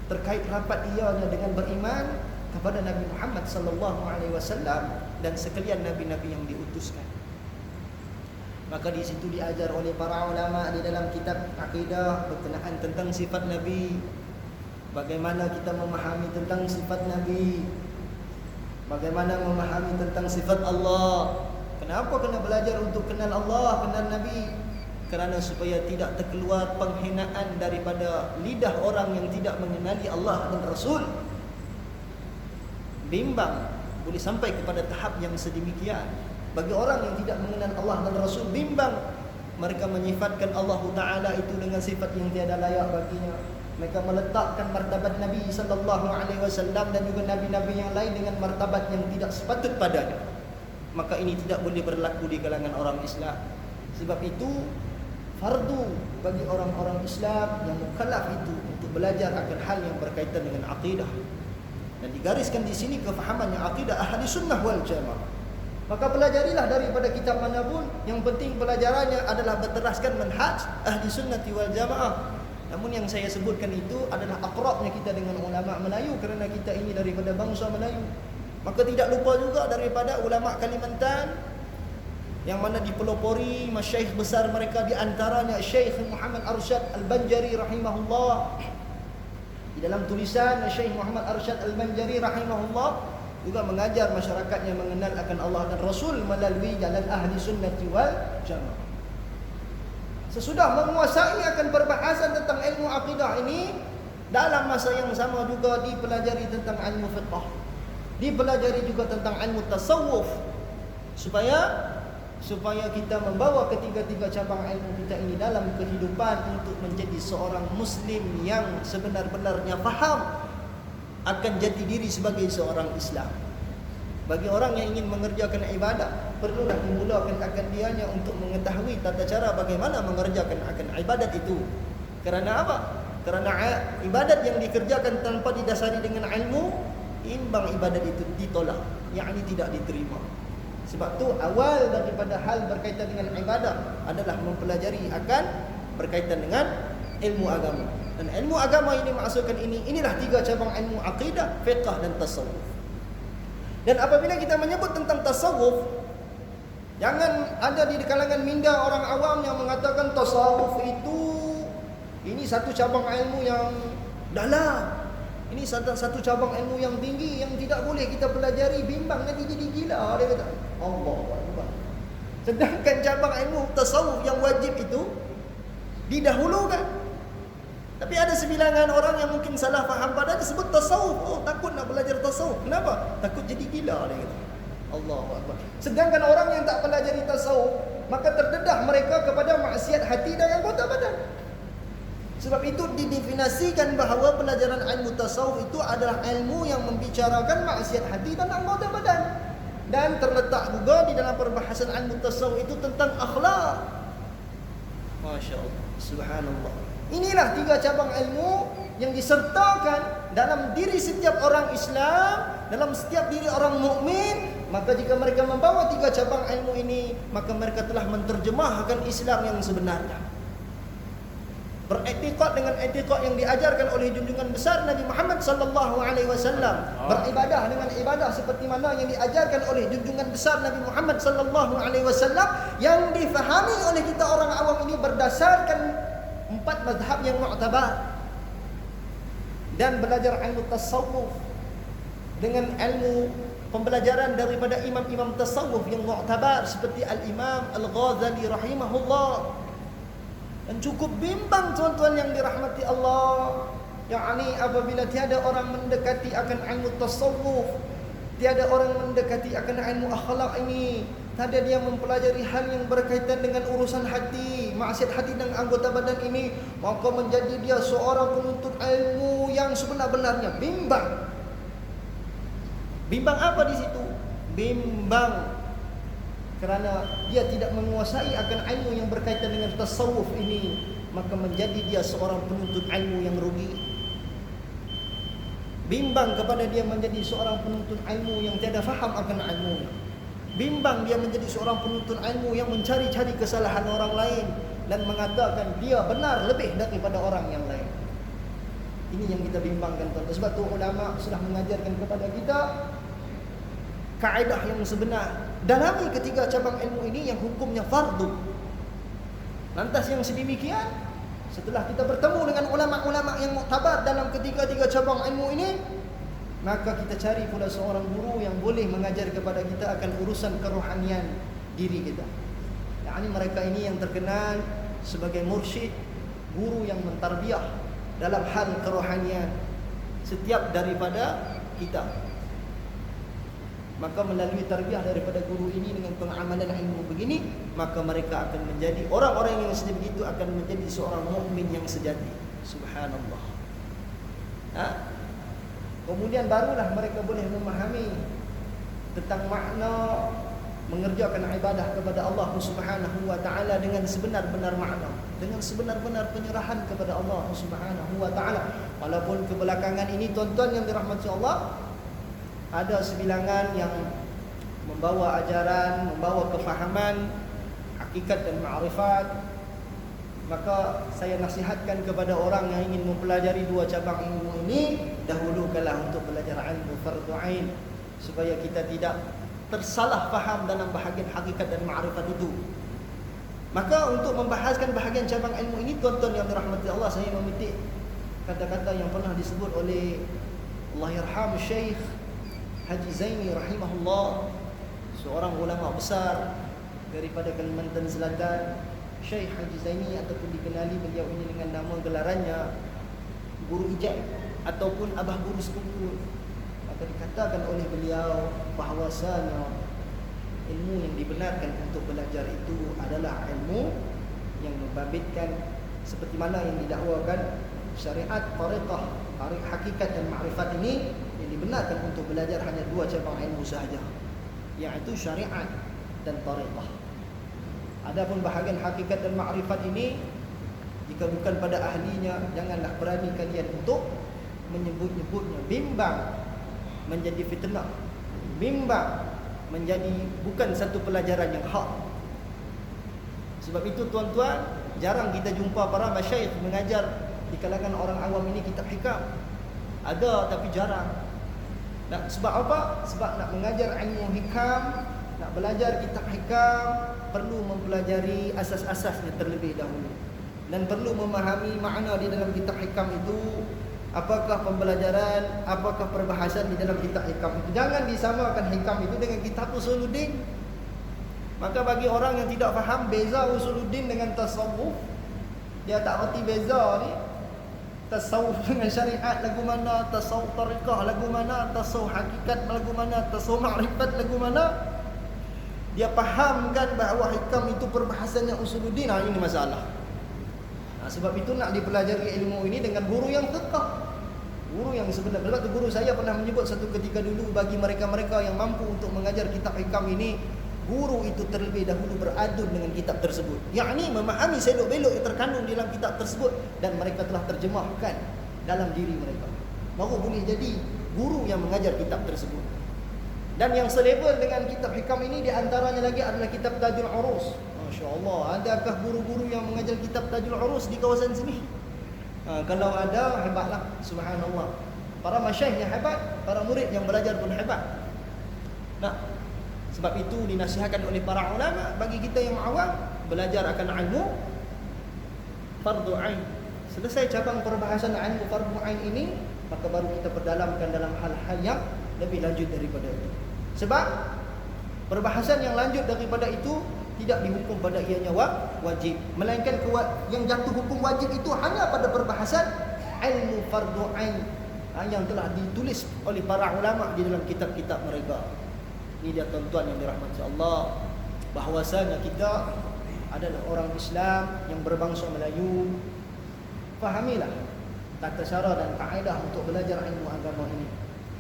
terkait rapat ianya dengan beriman kepada Nabi Muhammad sallallahu alaihi wasallam dan sekalian nabi-nabi yang diutuskan. Maka di situ diajar oleh para ulama di dalam kitab akidah berkenaan tentang sifat Nabi, bagaimana kita memahami tentang sifat Nabi, bagaimana memahami tentang sifat Allah. Kenapa kena belajar untuk kenal Allah, kenal Nabi? Kerana supaya tidak terkeluar penghinaan daripada lidah orang yang tidak mengenali Allah dan Rasul. Bimbang boleh sampai kepada tahap yang sedemikian. Bagi orang yang tidak mengenal Allah dan Rasul, bimbang mereka menyifatkan Allah Ta'ala itu dengan sifat yang tiada layak baginya. Mereka meletakkan martabat Nabi sallallahu alaihi wasallam dan juga nabi-nabi yang lain dengan martabat yang tidak sepatut padanya. Maka ini tidak boleh berlaku di kalangan orang Islam. Sebab itu fardu bagi orang-orang Islam yang mukallaf itu untuk belajar akan hal yang berkaitan dengan akidah. Dan digariskan di sini kefahamannya akidah ahli sunnah wal jamaah. Maka pelajarilah daripada kitab manapun, yang penting pelajarannya adalah berteraskan manhaj ahli sunnati wal jamaah. Namun yang saya sebutkan itu adalah akrabnya kita dengan ulama Melayu, kerana kita ini daripada bangsa Melayu. Maka tidak lupa juga daripada ulama Kalimantan, yang mana dipelopori masyaikh besar mereka, di antaranya Syekh Muhammad Arsyad Al-Banjari rahimahullah. Di dalam tulisan Syekh Muhammad Arsyad Al-Banjari rahimahullah juga mengajar masyarakatnya mengenal akan Allah dan Rasul melalui jalan ahli sunnati wal jamaah. Sesudah menguasai akan perbahasan tentang ilmu akidah ini, dalam masa yang sama juga dipelajari tentang ilmu fiqh, dipelajari juga tentang ilmu tasawuf, supaya kita membawa ketiga-tiga cabang ilmu kita ini dalam kehidupan untuk menjadi seorang muslim yang sebenar-benarnya faham akan jati diri sebagai seorang Islam. Bagi orang yang ingin mengerjakan ibadah, perlulah dimulakan akan dianya untuk mengetahui tata cara bagaimana mengerjakan akan ibadat itu. Kerana apa? Kerana ibadat yang dikerjakan tanpa didasari dengan ilmu, imbang ibadat itu ditolak, yakni tidak diterima. Sebab tu awal daripada hal berkaitan dengan ibadah adalah mempelajari akan berkaitan dengan ilmu agama. Dan ilmu agama ini maksudkan inilah tiga cabang ilmu akidah, fiqh dan tasawuf. Dan apabila kita menyebut tentang tasawuf, jangan ada di kalangan minda orang awam yang mengatakan tasawuf itu ini satu cabang ilmu yang dalam, ini satu cabang ilmu yang tinggi yang tidak boleh kita pelajari, bimbang nanti jadi gila, dia kata. Allahu Akbar. Sedangkan cabang ilmu tasawuf yang wajib itu didahulukan. Tapi ada sebilangan orang yang mungkin salah faham padanya sebut tasawuf. Oh, takut nak belajar tasawuf. Kenapa? Takut jadi gila, dia kata. Allahu Akbar. Sedangkan orang yang tak pelajari tasawuf, maka terdedah mereka kepada maksiat hati dan anggota badan. Sebab itu didefinisikan bahawa pelajaran ilmu tasawuf itu adalah ilmu yang membicarakan maksiat hati dan anggota badan. Dan terletak juga di dalam perbahasan ilmu tasawuf itu tentang akhlak. Masya Allah, subhanallah. Inilah tiga cabang ilmu yang disertakan dalam diri setiap orang Islam, dalam setiap diri orang mukmin. Maka jika mereka membawa tiga cabang ilmu ini, maka mereka telah menterjemahkan Islam yang sebenarnya. Beriktikad dengan iktikad yang diajarkan oleh junjungan besar Nabi Muhammad sallallahu alaihi wasallam, beribadah dengan ibadah seperti mana yang diajarkan oleh junjungan besar Nabi Muhammad sallallahu alaihi wasallam, yang difahami oleh kita orang awam ini berdasarkan 4 mazhab yang mu'tabar. Dan belajar ilmu tasawuf dengan ilmu pembelajaran daripada imam-imam tasawuf yang mu'tabar seperti Al-Imam Al-Ghazali rahimahullah. Dan cukup bimbang tuan-tuan yang dirahmati Allah, yakni apabila tiada orang mendekati akan ilmu tasawuf, tiada orang mendekati akan ilmu akhlak ini, tiada dia mempelajari hal yang berkaitan dengan urusan hati, maksiat hati dan anggota badan ini, maka menjadi dia seorang penuntut ilmu yang sebenar-benarnya bimbang. Bimbang apa di situ? Bimbang kerana dia tidak menguasai akan ilmu yang berkaitan dengan tasawuf ini, maka menjadi dia seorang penuntut ilmu yang rugi. Bimbang kepada dia menjadi seorang penuntut ilmu yang tiada faham akan ilmu. Bimbang dia menjadi seorang penuntut ilmu yang mencari-cari kesalahan orang lain dan mengatakan dia benar lebih daripada orang yang lain. Ini yang kita bimbangkan, tuan-tuan. Sebab tu ulama sudah mengajarkan kepada kita kaedah yang sebenar. Dalami ketiga cabang ilmu ini yang hukumnya fardu. Lantas yang sedemikian, setelah kita bertemu dengan ulama-ulama yang muktabar dalam ketiga-tiga cabang ilmu ini, maka kita cari pula seorang guru yang boleh mengajar kepada kita akan urusan kerohanian diri kita. Yani mereka ini yang terkenal sebagai mursyid, guru yang mentarbiah dalam hal kerohanian setiap daripada kita. Maka melalui tarbiyah daripada guru ini dengan pengamalan ilmu begini, maka mereka akan menjadi orang-orang yang seperti itu, akan menjadi seorang mukmin yang sejati. Subhanallah. Kemudian barulah mereka boleh memahami tentang makna mengerjakan ibadah kepada Allah Subhanahu wa taala dengan sebenar-benar makna, dengan sebenar-benar penyerahan kepada Allah Subhanahu wa taala. Walaupun kebelakangan ini tuan-tuan yang dirahmati Allah, ada sebilangan yang membawa ajaran, membawa kefahaman hakikat dan ma'rifat, maka saya nasihatkan kepada orang yang ingin mempelajari dua cabang ilmu ini, dahulukanlah untuk belajar ilmu fardu ain, supaya kita tidak tersalah faham dalam bahagian hakikat dan ma'rifat itu. Maka untuk membahaskan bahagian cabang ilmu ini, tuan-tuan yang dirahmati Allah, saya memetik kata-kata yang pernah disebut oleh Allahyarham Syekh Haji Zaini rahimahullah, seorang ulama besar daripada Kalimantan Selatan. Syekh Haji Zaini ataupun dikenali beliau ini dengan nama gelarannya Guru Ijab ataupun Abah Guru Sekungkul. Maka dikatakan oleh beliau bahawasanya ilmu yang dibenarkan untuk belajar itu adalah ilmu yang membabitkan seperti mana yang didakwakan syariat, tariqah, hakikat dan ma'rifat ini, yang dibenarkan untuk belajar hanya dua cabang ilmu sahaja, iaitu syariat dan tariqah. Adapun bahagian hakikat dan ma'rifat ini, jika bukan pada ahlinya, janganlah berani kalian untuk menyebut-nyebutnya. Bimbang menjadi fitnah, bimbang menjadi bukan satu pelajaran yang hak. Sebab itu tuan-tuan, jarang kita jumpa para masyayikh mengajar di kalangan orang awam ini kitab hikam. Ada tapi jarang. Sebab apa? Sebab nak mengajar ilmu hikam, nak belajar kitab hikam, perlu mempelajari asas-asasnya terlebih dahulu, dan perlu memahami makna di dalam kitab hikam itu. Apakah pembelajaran, apakah perbahasan di dalam kitab hikam itu. Jangan disamakan hikam itu dengan kitab usuluddin. Maka bagi orang yang tidak faham beza usuluddin dengan tasawuf, dia tak reti beza ni. Tasawuf dengan syariat lagu mana, tasawuf tariqah lagu mana, tasawuf hakikat lagu mana, tasawuf ma'rifat lagu mana. Dia fahamkan bahawa hikam itu perbahasannya usuluddin. Ini masalah. Sebab itu nak dipelajari ilmu ini dengan guru yang tekak, guru yang sebenar. Sebab tu guru saya pernah menyebut satu ketika dulu, bagi mereka-mereka yang mampu untuk mengajar kitab hikam ini, guru itu terlebih dahulu beradun dengan kitab tersebut, yakni memahami selok-belok yang terkandung dalam kitab tersebut, dan mereka telah terjemahkan dalam diri mereka, baru boleh jadi guru yang mengajar kitab tersebut. Dan yang selevel dengan kitab hikam ini, di antaranya lagi adalah kitab Tajul Urus. Masya Allah, adakah guru-guru yang mengajar kitab Tajul Urus di kawasan sini? Kalau ada, hebatlah, subhanallah. Para masyaikh yang hebat, para murid yang belajar pun hebat. Sebab itu dinasihatkan oleh para ulama bagi kita yang awam, belajar akan ilmu fardu ain. Selesai cabang perbahasan ilmu fardu ain ini, maka baru kita perdalamkan dalam hal-hal yang lebih lanjut daripada itu. Sebab perbahasan yang lanjut daripada itu tidak dihukum pada ianya wajib, melainkan yang jatuh hukum wajib itu hanya pada perbahasan ilmu fardu ain yang telah ditulis oleh para ulama di dalam kitab-kitab mereka. Ini dia tuan-tuan yang dirahmati Allah, bahwasanya kita adalah orang Islam yang berbangsa Melayu. Fahamilah tata cara dan kaedah untuk belajar ilmu agama ini.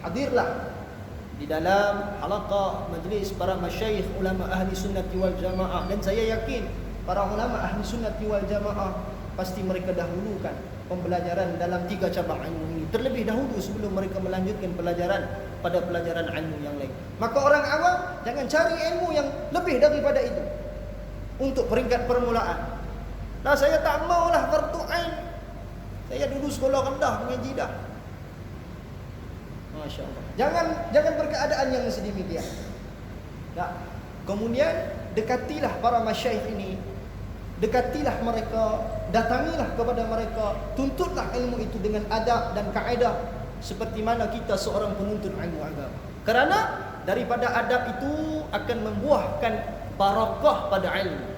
Hadirlah di dalam halaqah majlis para masyayikh ulama ahli sunnati wal jamaah, dan saya yakin para ulama ahli sunnati wal jamaah pasti mereka dahulukan pembelajaran dalam 3 cabang ilmu ini terlebih dahulu sebelum mereka melanjutkan pelajaran pada pelajaran ilmu yang lain. Maka orang awam jangan cari ilmu yang lebih daripada itu untuk peringkat permulaan. Saya tak maulah fardu ain, saya dulu sekolah rendah mengaji dah. Masya Allah. Jangan berkeadaan yang sedemikian. Kemudian dekatilah para masyayikh ini, dekatilah mereka, datangilah kepada mereka, tuntutlah ilmu itu dengan adab dan kaedah seperti mana kita seorang penuntut ilmu agama. Kerana daripada adab itu akan membuahkan barakah pada ilmu.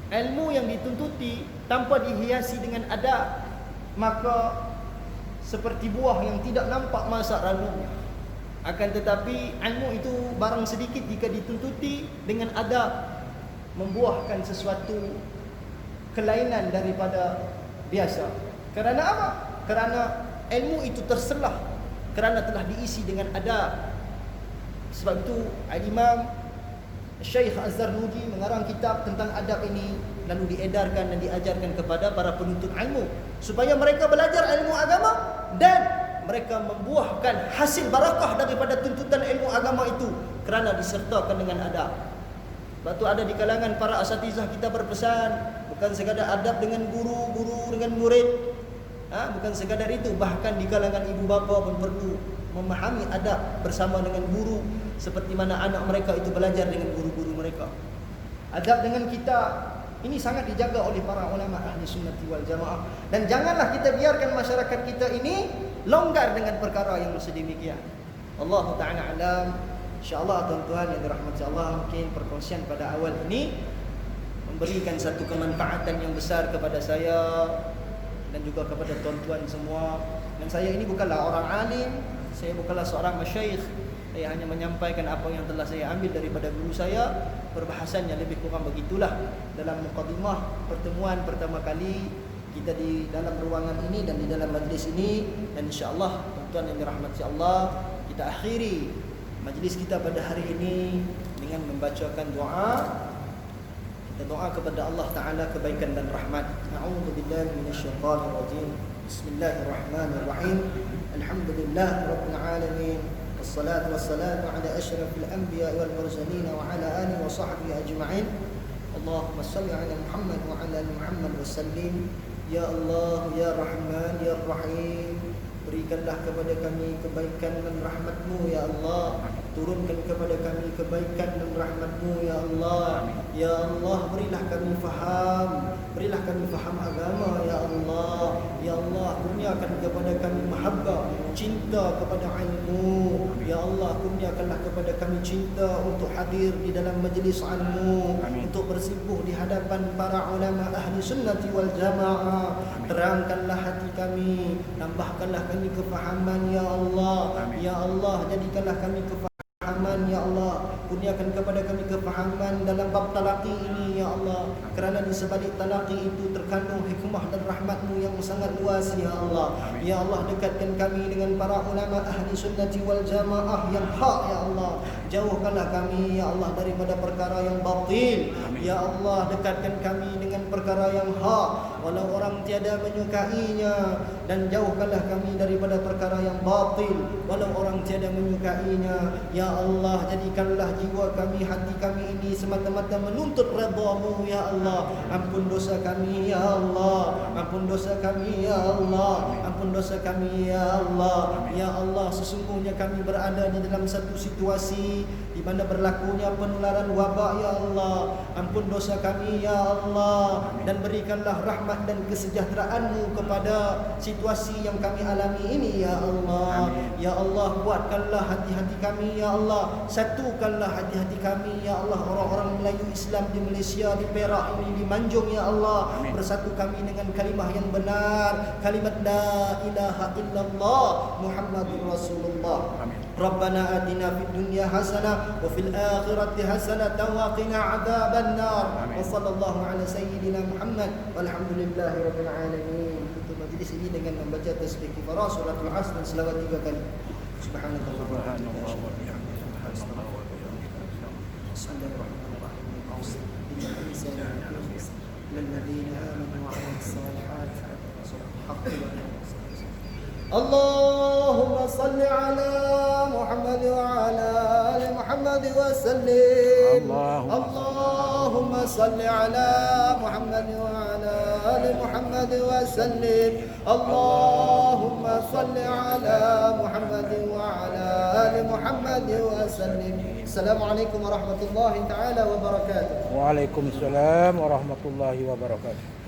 Ilmu yang dituntuti tanpa dihiasi dengan adab, maka seperti buah yang tidak nampak masak ranumnya. Akan tetapi ilmu itu barang sedikit jika dituntuti dengan adab, membuahkan sesuatu kelainan daripada biasa. Kerana apa? Kerana ilmu itu terselah, kerana telah diisi dengan adab. Sebab itu Al-Imam Syekh Az-Zarnuji mengarang kitab tentang adab ini, lalu diedarkan dan diajarkan kepada para penuntut ilmu supaya mereka belajar ilmu agama dan mereka membuahkan hasil barakah daripada tuntutan ilmu agama itu kerana disertakan dengan adab. Sebab tu ada di kalangan para asatizah kita berpesan, bukan sekadar adab dengan guru dengan murid, bukan sekadar itu, bahkan di kalangan ibu bapa pun perlu memahami adab bersama dengan guru, seperti mana anak mereka itu belajar dengan guru-guru mereka. Adab dengan kita ini sangat dijaga oleh para ulama ahli sunnati wal jamaah, dan janganlah kita biarkan masyarakat kita ini longgar dengan perkara yang sedemikian. Allah Ta'ala alam. InsyaAllah tuan-tuan yang dirahmati Allah, mungkin perkongsian pada awal ini memberikan satu kemanfaatan yang besar kepada saya dan juga kepada tuan-tuan semua. Dan saya ini bukanlah orang alim, saya bukanlah seorang masyayikh. Saya hanya menyampaikan apa yang telah saya ambil daripada guru saya. Perbahasannya lebih kurang begitulah dalam mukadimah pertemuan pertama kali kita di dalam ruangan ini dan di dalam majlis ini. Dan insya-Allah tuan-tuan yang dirahmati Allah, kita akhiri majlis kita pada hari ini dengan membacakan doa. Kita doa kepada Allah Ta'ala kebaikan dan rahmat. A'udzubillahi minasyaitanir rajim. Bismillahirrahmanirrahim. Alhamdulillah rabbil alamin. Wassalatu wassalamu ala asyrafil anbiya'i wal mursalin wa ala alihi wa sahbihi ajma'in. Allahumma shalli ala Muhammad wa ala ali Muhammad wa sallim. Ya Allah, ya Rahman, ya Rahim, berikanlah kepada kami kebaikan dan rahmat-Mu ya Allah. Turunkan kepada kami kebaikan dan rahmat-Mu ya Allah. Ya Allah, berilah kami faham, berilah kami faham agama ya Allah. Ya Allah, kurniakan kepada kami mahabbah, cinta kepada ilmu. Ya Allah, kurniakanlah kepada kami cinta untuk hadir di dalam majlis ilmu, untuk bersimpuh di hadapan para ulama ahli sunnati wal jamaah. Terangkanlah hati kami, tambahkanlah kami kefahaman ya Allah. Ya Allah, jadikanlah kami kefahaman ya Allah. Kurniakan kepada kami kefahaman dalam bab talaqi ini ya Allah, kerana di sebalik talaqi itu terkandung hikmah dan rahmat-Mu yang sangat luas ya Allah. Ya Allah, dekatkan kami dengan para ulama ahli sunnati wal jamaah yang hak ya Allah. Jauhkanlah kami ya Allah daripada perkara yang batil. Ya Allah, dekatkan kami dengan perkara yang hak walau orang tiada menyukainya, dan jauhkanlah kami daripada perkara yang batil walau orang tiada menyukainya. Ya Allah, jadikanlah jiwa kami, hati kami ini semata-mata menuntut redha-Mu ya Allah. Ampun dosa kami ya Allah, ampun dosa kami ya Allah, ampun dosa kami ya Allah. Ya Allah, sesungguhnya kami berada di dalam satu situasi di mana berlakunya penularan wabak ya Allah. Ampun dosa kami ya Allah, dan berikanlah rahmat dan kesejahteraan-Mu kepada situasi yang kami alami ini ya Allah. Ya Allah, buatkanlah hati-hati kami ya Allah, satukanlah hati-hati kami ya Allah. Orang-orang Melayu Islam di Malaysia, di Perak ini, di Manjung ya Allah, bersatu kami dengan kalimah yang benar, kalimat la ilaha illallah Muhammadur Rasulullah. Rabbana atina fid dunya hasanah wa fil akhirati hasanah wa qina adzabannar. Wa sallallahu ala sayyidina Muhammad walhamdulillahi rabbil alamin. Tutup majlis ini dengan membaca tasbih kifarah, suratul asr dan selawat 3 kali. Subhanallah wa bihamdihi. للذين آمنوا وعملوا الصالحات اللهم صل على محمد وعلى آل محمد وسلم. اللهم صل على محمد وعلى آل محمد وسلم. اللهم صل على محمد وعلى آل محمد وسلم. السلام عليكم ورحمة الله تعالى وبركاته. Waalaikumsalam warahmatullahi wabarakatuh.